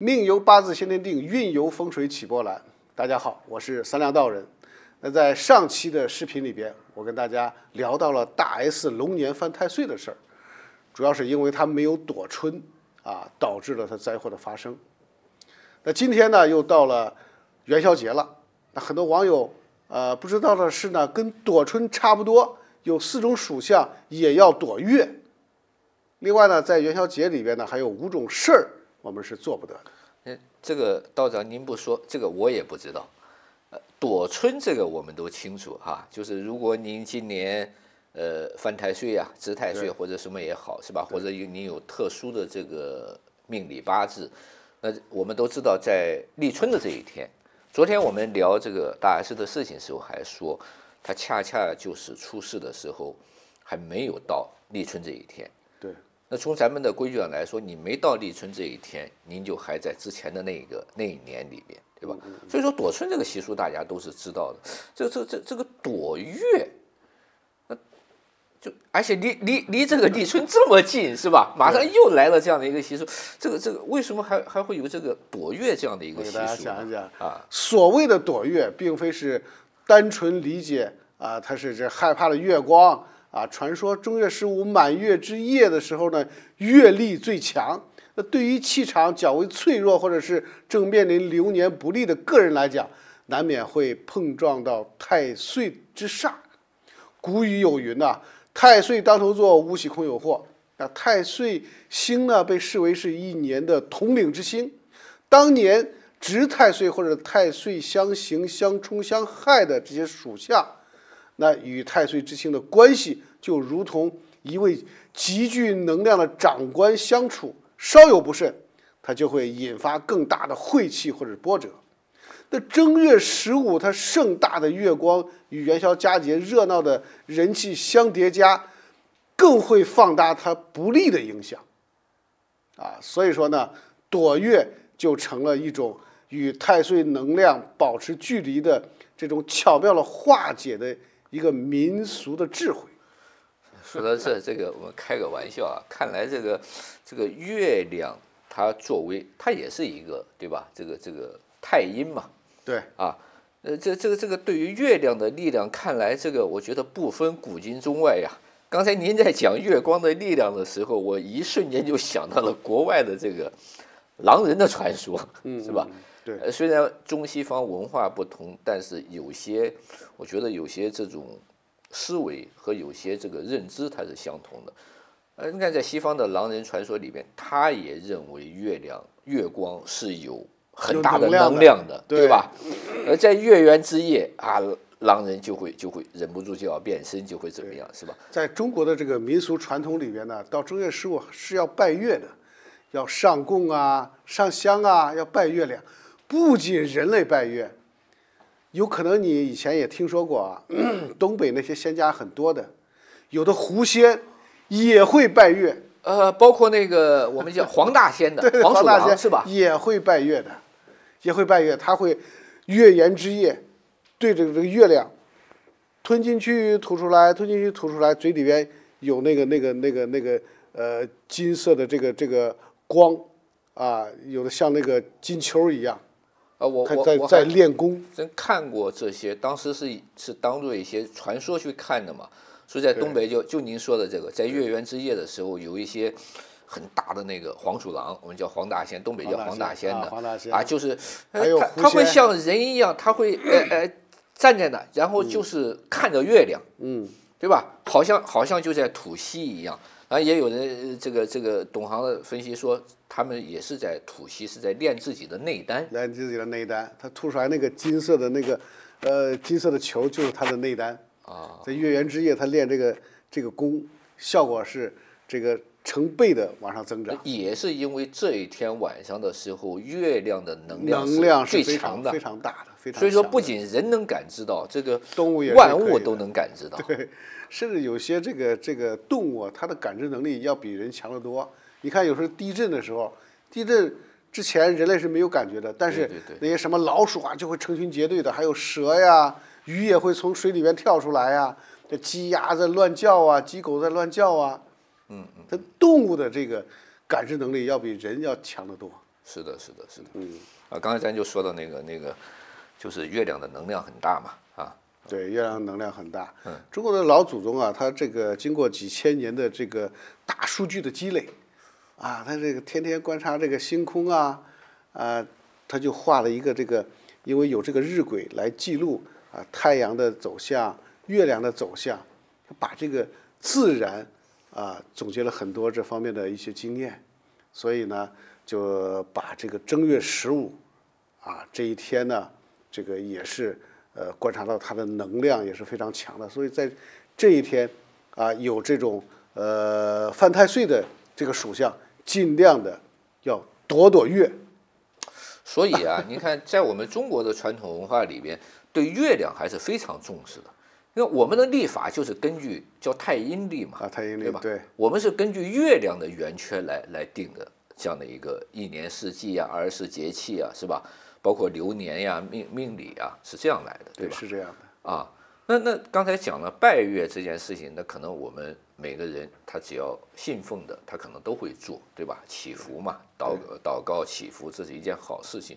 命由八字先天定，运由风水起波澜。大家好，我是三良道人。那在上期的视频里边，我跟大家聊到了大 S 龙年犯太岁的事儿，主要是因为他没有躲春导致了他灾祸的发生。那今天呢，又到了元宵节了。那很多网友不知道的是呢，跟躲春差不多，有4种属相也要躲月。另外呢，在元宵节里边呢，还有5种事儿我们是做不得的。这个道长您不说，这个我也不知道。躲春这个我们都清楚哈，就是如果您今年犯太岁啊、值太岁或者什么也好，是吧？或者您有特殊的这个命理八字，那我们都知道，在立春的这一天，昨天我们聊这个大 S 的事情的时候还说，他恰恰就是出事的时候还没有到立春这一天。对。那从咱们的规矩上来说，你没到立春这一天，您就还在之前的那一年里边，对吧？所以说躲春这个习俗大家都是知道的。这个躲月，而且离这个立春这么近，是吧？马上又来了这样的一个习俗。这个为什么还会有这个躲月这样的一个习俗？我给大家讲一讲啊，所谓的躲月，并非是单纯理解他是这害怕了月光。传说正月15满月之夜的时候呢，月力最强。那对于气场较为脆弱或者是正面临流年不利的个人来讲，难免会碰撞到太岁之煞。古语有云太岁当头坐，无喜空有祸。太岁星呢，被视为是一年的统领之星。当年值太岁或者太岁相刑、相冲、相害的这些属相，那与太岁之星的关系就如同一位极具能量的长官相处，稍有不慎，它就会引发更大的晦气或者波折。那正月15，它盛大的月光与元宵佳节热闹的人气相叠加，更会放大它不利的影响。所以说呢，躲月就成了一种与太岁能量保持距离的这种巧妙的化解的一个民俗的智慧。说到这个我们开个玩笑啊，看来这个月亮它作为它也是一个，对吧？这个太阴嘛，对啊，这个对于月亮的力量，看来这个我觉得不分古今中外呀。刚才您在讲月光的力量的时候，我一瞬间就想到了国外的这个狼人的传说，是吧？对，虽然中西方文化不同，但是我觉得有些这种思维和有些这个认知它是相同的。你看在西方的狼人传说里面，他也认为月光是有很大的能量的，对吧？而在月圆之夜狼人就会忍不住就要变身，就会怎么样，是吧？在中国的这个民俗传统里边呢，到正月15是要拜月的，要上供上香要拜月亮。不仅人类拜月，有可能你以前也听说过东北那些仙家很多的，有的狐仙也会拜月。包括那个我们叫黄大仙的对，黄鼠大仙是吧？也会拜月的，也会拜月。他会月圆之夜对着这个月亮吞进去吐出来，吞进去吐出来，嘴里边有那个金色的这个光有的像那个金球一样。我在练功，真看过这些，当时是当做一些传说去看的嘛。所以在东北就您说的这个，在月圆之夜的时候，有一些很大的那个黄鼠狼，我们叫黄大仙，东北叫黄大仙的就是他会像人一样，他会站在那，然后就是看着月亮，对吧？好像就在吐息一样。然后也有人这个懂行的分析说，他们也是在吐息，是在练自己的内丹，练自己的内丹。他吐出来那个金色的金色的球就是他的内丹在月圆之夜，他练这个功，效果是这个成倍的往上增长。也是因为这一天晚上的时候，月亮的能量是最强的，非常大的，非常。所以说，不仅人能感知到，这个动物也万物都能感知到。对，甚至有些这个动物它的感知能力要比人强得多。你看，有时候地震的时候，地震之前人类是没有感觉的，但是那些什么老鼠就会成群结队的，还有蛇鱼也会从水里边跳出来这鸡鸭在乱叫鸡狗在乱叫它动物的这个感知能力要比人要强得多。是的，是的，是的。刚才咱就说到那个，就是月亮的能量很大嘛，啊。对，月亮能量很大。中国的老祖宗啊，他这个经过几千年的这个大数据的积累，啊，他这个天天观察这个星空啊，他就画了一个这个，因为有这个日晷来记录啊太阳的走向、月亮的走向，把这个自然总结了很多这方面的一些经验，所以呢，就把这个正月15这一天呢，这个也是观察到它的能量也是非常强的，所以在这一天有这种犯太岁的这个属相，尽量的要躲月。所以你看，在我们中国的传统文化里边，对月亮还是非常重视的。因为我们的历法就是根据叫太阴历嘛，太阴历对吧？对，我们是根据月亮的圆缺来定的这样的一个一年四季24节气是吧？包括流年呀、命理是这样来的，对吧？是这样的那刚才讲了拜月这件事情，那可能我们每个人他只要信奉的，他可能都会做，对吧？祈福嘛，祷告祈福，这是一件好事情。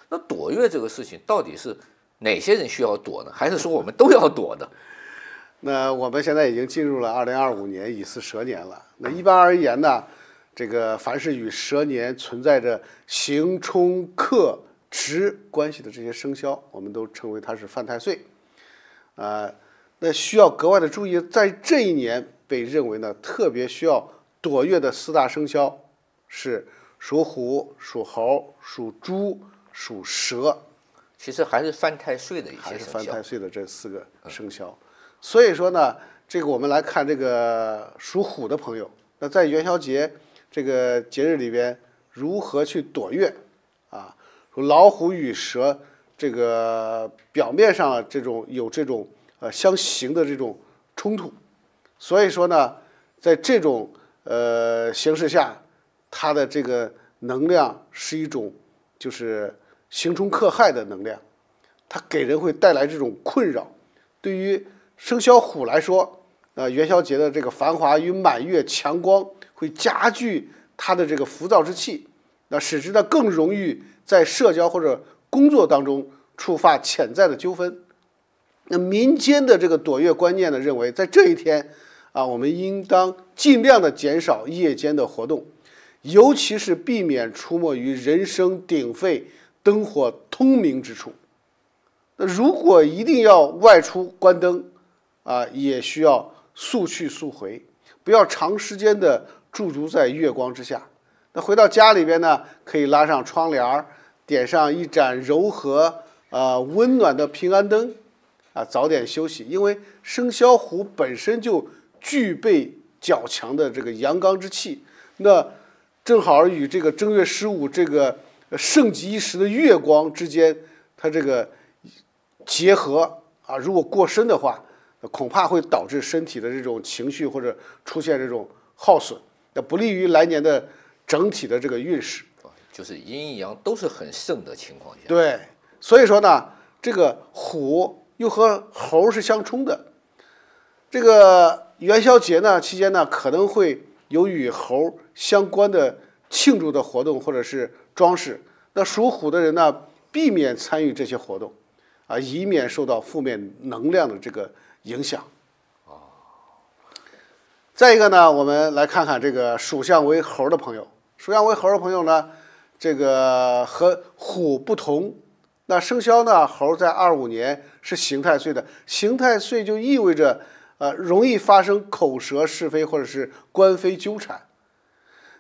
那躲月这个事情，到底是哪些人需要躲呢？还是说我们都要躲的？那我们现在已经进入了2025年乙巳蛇年了。那一般而言呢，这个凡是与蛇年存在着刑冲克值关系的这些生肖，我们都称为它是犯太岁。那需要格外的注意，在这一年被认为呢特别需要躲月的4大生肖是属虎、属猴、属猪、属蛇。其实还是犯太岁的一些生肖，还是犯太岁的这4个生肖。所以说呢，这个我们来看这个属虎的朋友，那在元宵节这个节日里边，如何去躲月老虎与蛇这个表面上有这种相形的这种冲突，所以说呢，在这种形势下，它的这个能量是一种就是刑冲克害的能量，它给人会带来这种困扰。对于生肖虎来说，元宵节的这个繁华与满月强光会加剧它的这个浮躁之气，那使之呢更容易在社交或者工作当中触发潜在的纠纷。那民间的这个躲月观念呢，认为在这一天我们应当尽量的减少夜间的活动，尤其是避免出没于人声鼎沸、灯火通明之处。那如果一定要外出关灯也需要速去速回，不要长时间的驻足在月光之下。那回到家里边呢，可以拉上窗帘，点上一盏柔和温暖的平安灯早点休息。因为生肖虎本身就具备较强的这个阳刚之气，那正好与这个正月15这个盛极一时的月光之间，它这个结合如果过深的话，恐怕会导致身体的这种情绪或者出现这种耗损，那不利于来年的整体的这个运势。就是阴阳都是很盛的情况下。对，所以说呢，这个虎又和猴是相冲的。这个元宵节呢期间呢，可能会有与猴相关的庆祝的活动或者是装饰。那属虎的人呢，避免参与这些活动以免受到负面能量的这个影响。再一个呢，我们来看看这个属相为猴的朋友。属相为猴的朋友呢，这个和虎不同。那生肖呢，猴在25年是刑太岁的，刑太岁就意味着容易发生口舌是非或者是官非纠缠。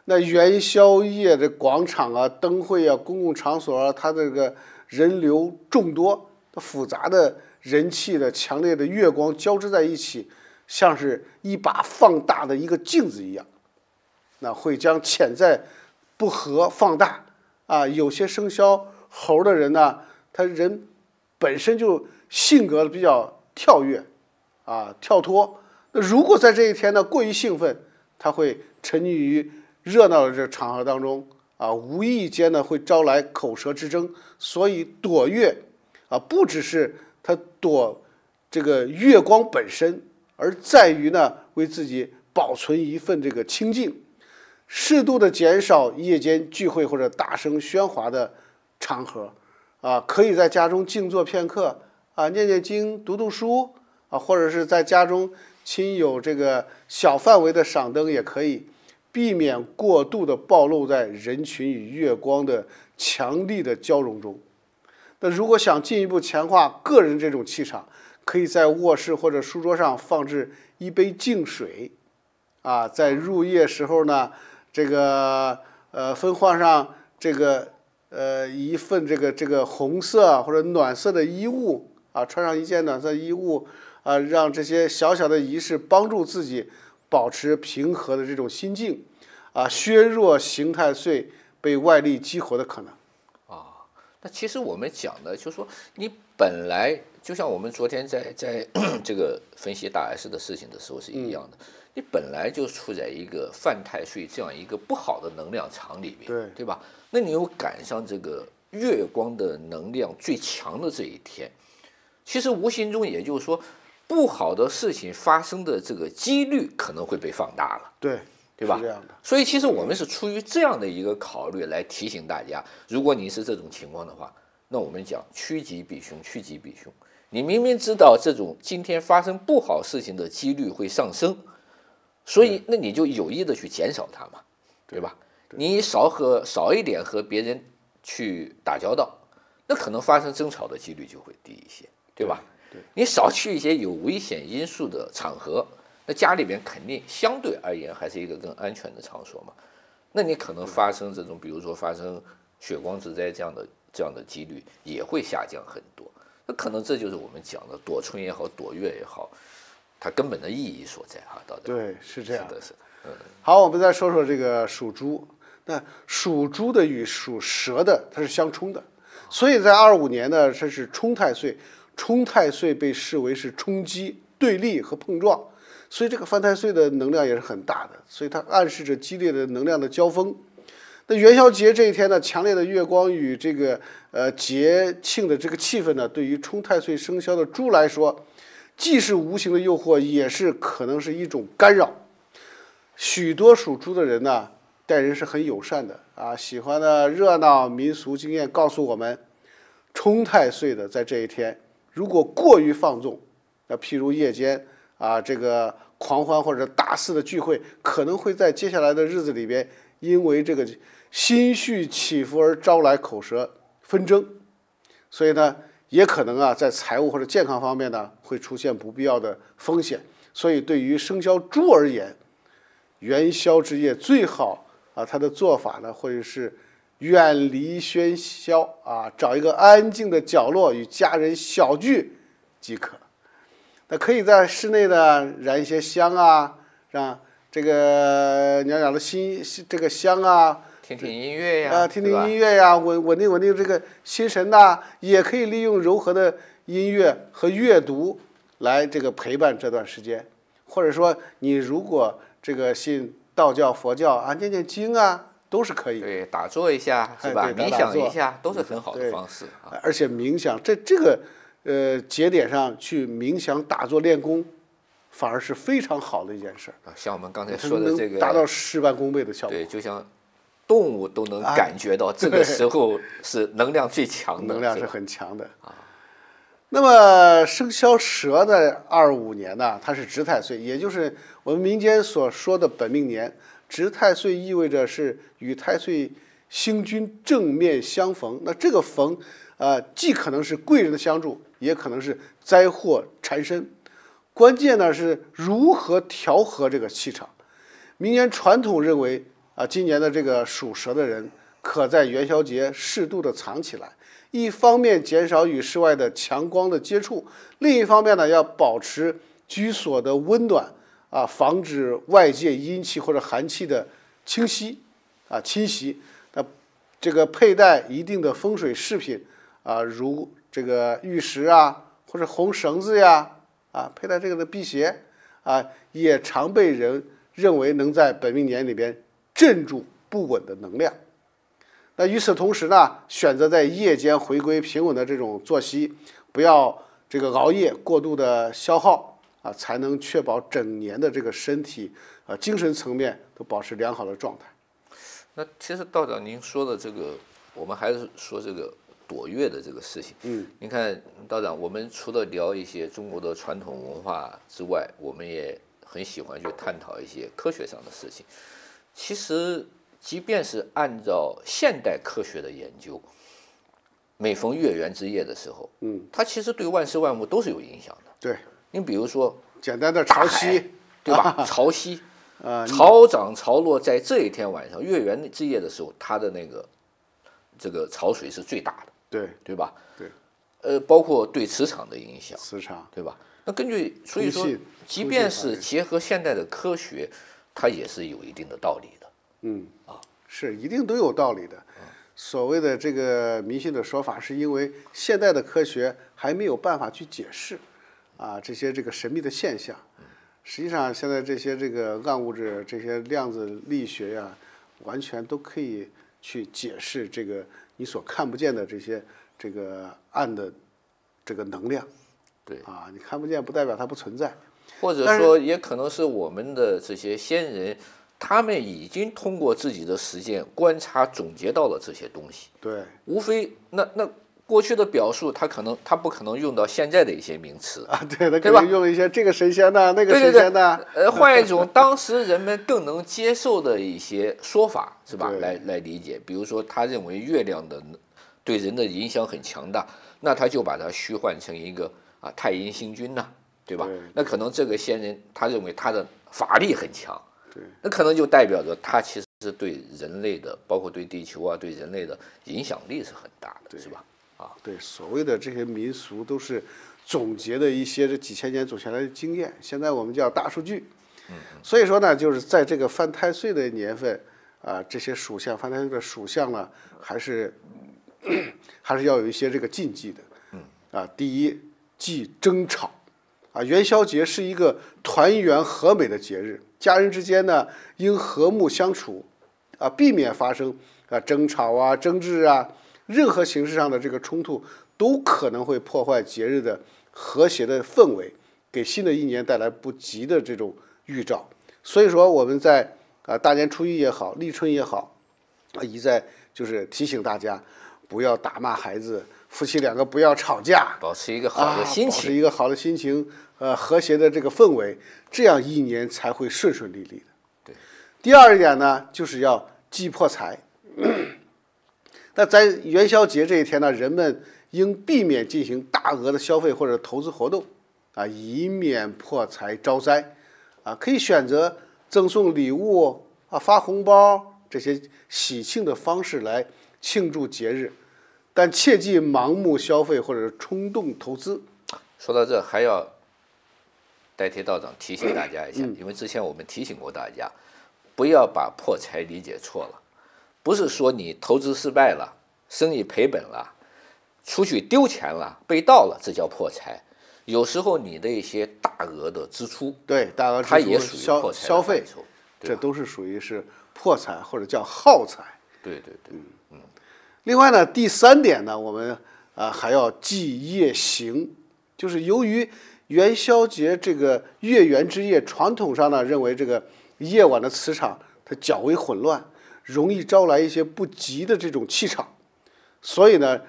那元宵夜的广场灯会公共场所它这个人流众多，复杂的人气的强烈的月光交织在一起，像是一把放大的一个镜子一样，那会将潜在不和放大有些生肖猴的人呢，他人本身就性格比较跳跃跳脱。那如果在这一天呢过于兴奋，他会沉溺于热闹的这场合当中无意间呢会招来口舌之争。所以躲月不只是他躲这个月光本身，而在于呢为自己保存一份这个清静。适度的减少夜间聚会或者大声喧哗的场合，可以在家中静坐片刻，念念经、读读书，或者是在家中亲友这个小范围的赏灯也可以，避免过度的暴露在人群与月光的强力的交融中。那如果想进一步强化个人这种气场，可以在卧室或者书桌上放置一杯净水，在入夜时候呢，这个分换上这个一份这个红色或者暖色的衣物，穿上一件暖色衣物，让这些小小的仪式帮助自己保持平和的这种心境，削弱刑太岁被外力激活的可能。那其实我们讲的就是说，你本来就像我们昨天在这个分析大 S 的事情的时候是一样的，你本来就处在一个犯太岁这样一个不好的能量场里面，对吧？那你又赶上这个月光的能量最强的这一天，其实无形中也就是说，不好的事情发生的这个几率可能会被放大了，对吧？是这样的。所以其实我们是出于这样的一个考虑来提醒大家，如果你是这种情况的话，那我们讲趋吉避凶，趋吉避凶。你明明知道这种今天发生不好事情的几率会上升，所以那你就有意的去减少它嘛，对吧？你少一点和别人去打交道，那可能发生争吵的几率就会低一些，对吧？你少去一些有危险因素的场合，那家里边肯定相对而言还是一个更安全的场所嘛。那你可能发生这种，比如说发生血光之灾这样的几率也会下降很多。那可能这就是我们讲的躲春也好，躲月也好，它根本的意义所在哈。对，是这样的。是的。好，我们再说说这个属猪。那属猪的与属蛇的它是相冲的，所以在25年呢，这是冲太岁。冲太岁被视为是冲击、对立和碰撞，所以这个犯太岁的能量也是很大的，所以它暗示着激烈的能量的交锋。那元宵节这一天呢，强烈的月光与这个节庆的这个气氛呢，对于冲太岁生肖的猪来说，既是无形的诱惑，也是可能是一种干扰。许多属猪的人呢，待人是很友善的喜欢的热闹。民俗经验告诉我们，冲太岁的在这一天，如果过于放纵，譬如夜间这个狂欢或者大肆的聚会，可能会在接下来的日子里边，因为这个心绪起伏而招来口舌纷争，所以呢，也可能在财务或者健康方面呢，会出现不必要的风险。所以对于生肖猪而言，元宵之夜最好他的做法呢，或者是远离喧嚣找一个安静的角落与家人小聚即可。那可以在室内呢燃一些香让这个袅袅的这个香听听音乐呀，听听音乐呀，稳定这个心神也可以利用柔和的音乐和阅读来这个陪伴这段时间。或者说你如果这个信道教、佛教念念经都是可以。对，打坐一下是吧？冥想一下都是很好的方式而且冥想这个节点上去冥想、打坐、练功，反而是非常好的一件事像我们刚才说的这个，达到事半功倍的效果。对，就像动物都能感觉到这个时候是能量最强的，能量是很强的那么生肖蛇的25年呢，它是值太岁，也就是我们民间所说的本命年。值太岁意味着是与太岁星君正面相逢，那这个逢既可能是贵人的相助，也可能是灾祸缠身。关键呢是如何调和这个气场。民间传统认为今年的这个属蛇的人可在元宵节适度的藏起来，一方面减少与室外的强光的接触，另一方面呢要保持居所的温暖防止外界阴气或者寒气的侵袭。那这个佩戴一定的风水饰品如这个玉石或者红绳子佩戴这个的辟邪也常被人认为能在本命年里边镇住不稳的能量。那与此同时呢，选择在夜间回归平稳的这种作息，不要这个熬夜过度的消耗才能确保整年的这个身体精神层面都保持良好的状态。那其实道长您说的这个，我们还是说这个躲月的这个事情。您看道长，我们除了聊一些中国的传统文化之外，我们也很喜欢去探讨一些科学上的事情。其实，即便是按照现代科学的研究，每逢月圆之夜的时候，它其实对万事万物都是有影响的。对，您比如说简单的潮汐，对吧？潮汐，潮涨潮落，在这一天晚上月圆之夜的时候，它的这个潮水是最大的，对吧？对，包括对磁场的影响，磁场，对吧？那根据所以说，即便是结合现代的科学，它也是有一定的道理的。是一定都有道理的。所谓的这个迷信的说法，是因为现代的科学还没有办法去解释这些这个神秘的现象。实际上，现在这些这个暗物质、这些量子力学呀，完全都可以去解释这个你所看不见的这些这个暗的这个能量。对你看不见不代表它不存在，或者说也可能是我们的这些先人。他们已经通过自己的实践观察总结到了这些东西，对，无非那过去的表述，他不可能用到现在的一些名词对，他可能用一些这个神仙呐，那个神仙呐，换一种当时人们更能接受的一些说法，是吧？来理解，比如说他认为月亮的对人的影响很强大，那他就把它虚幻成一个太阴星君呐，对吧？那可能这个先人他认为他的法力很强。那可能就代表着它其实是对人类的，包括对地球对人类的影响力是很大的，是吧？对，所谓的这些民俗都是总结的一些这几千年走下来的经验，现在我们叫大数据。所以说呢，就是在这个犯太岁的年份这些属相犯太岁的属相呢，还是要有一些这个禁忌的。第一，忌争吵。元宵节是一个团圆和美的节日，家人之间呢应和睦相处，避免发生争吵争执任何形式上的这个冲突都可能会破坏节日的和谐的氛围，给新的一年带来不吉的这种预兆。所以说我们在大年初一也好，立春也好，一再就是提醒大家不要打骂孩子，夫妻两个不要吵架，保持一个好的心情，保持一个好的心情，和谐的这个氛围，这样一年才会顺顺利利的。对。第二一点呢，就是要忌破财。那在元宵节这一天呢，人们应避免进行大额的消费或者投资活动以免破财招灾可以选择赠送礼物发红包这些喜庆的方式来庆祝节日，但切忌盲目消费或者冲动投资。说到这，还要代替道长提醒大家一下，因为之前我们提醒过大家，不要把破财理解错了，不是说你投资失败了，生意赔本了，出去丢钱了，被盗了，这叫破财。有时候你的一些大额的支出，对，大额支出它也属于破财消费，这都是属于是破财或者叫耗财。对。另外呢，第三点呢，我们还要忌夜行，就是由于元宵节这个月圆之夜，传统上呢认为这个夜晚的磁场它较为混乱，容易招来一些不吉的这种气场，所以呢，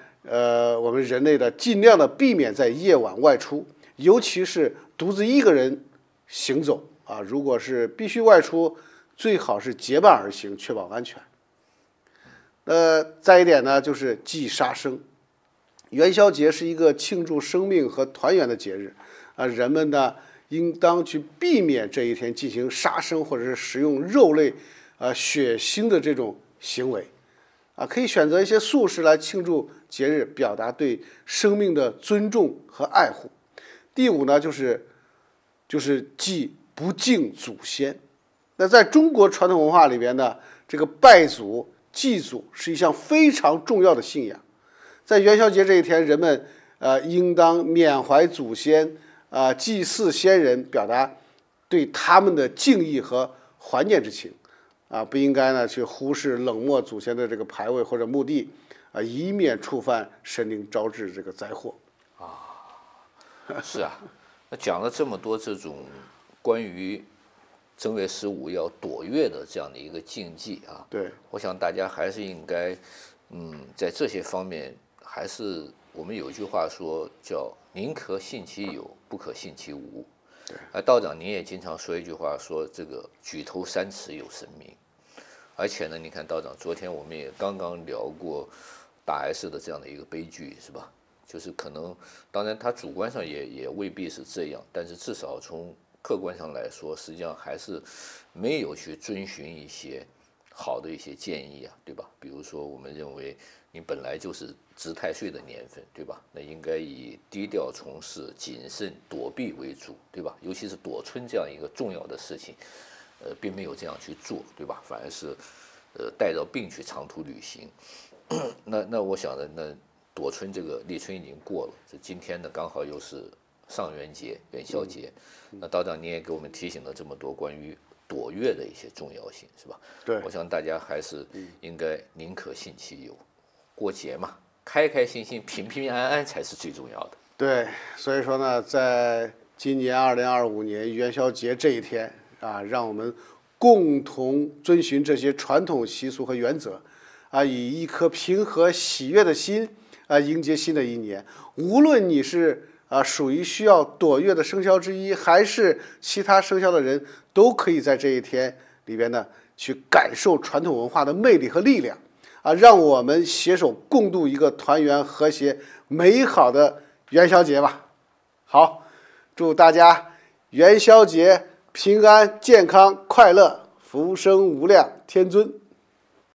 我们人类的尽量的避免在夜晚外出，尤其是独自一个人行走如果是必须外出，最好是结伴而行，确保安全。再一点呢，就是忌杀生。元宵节是一个庆祝生命和团圆的节日人们呢应当去避免这一天进行杀生或者是食用肉类血腥的这种行为可以选择一些素食来庆祝节日，表达对生命的尊重和爱护。第五呢，就是忌不敬祖先。那在中国传统文化里边呢，这个拜祖祭祖是一项非常重要的信仰。在元宵节这一天，人们应当缅怀祖先祭祀先人，表达对他们的敬意和怀念之情不应该呢去忽视冷漠祖先的这个牌位或者墓地以免触犯神灵招致这个灾祸是那讲了这么多这种关于正月15要躲月的这样的一个禁忌啊。对，我想大家还是应该，在这些方面，还是我们有一句话说叫宁可信其有，不可信其无。而道长您也经常说一句话，说这个举头三尺有神明。而且呢，你看道长，昨天我们也刚刚聊过大 S 的这样的一个悲剧，是吧？就是可能，当然他主观上也未必是这样，但是至少从客观上来说，实际上还是没有去遵循一些好的一些建议啊，对吧？比如说，我们认为你本来就是值太岁的年份，对吧？那应该以低调从事、谨慎躲避为主，对吧？尤其是躲春这样一个重要的事情，并没有这样去做，对吧？反而是带着病去长途旅行。那我想呢，那躲春这个立春已经过了，这今天呢刚好又是上元节、元宵节。那道长你也给我们提醒了这么多关于躲月的一些重要性，是吧？对，我想大家还是应该宁可信其有，过节嘛，开开心心、平平安安才是最重要的。对，所以说呢，在今年2025年元宵节这一天啊，让我们共同遵循这些传统习俗和原则，啊，以一颗平和喜悦的心啊，迎接新的一年。无论你是属于需要躲月的生肖之一，还是其他生肖的人，都可以在这一天里边呢，去感受传统文化的魅力和力量啊，让我们携手共度一个团圆、和谐、美好的元宵节吧。好，祝大家元宵节平安、健康、快乐、福生无量，天尊。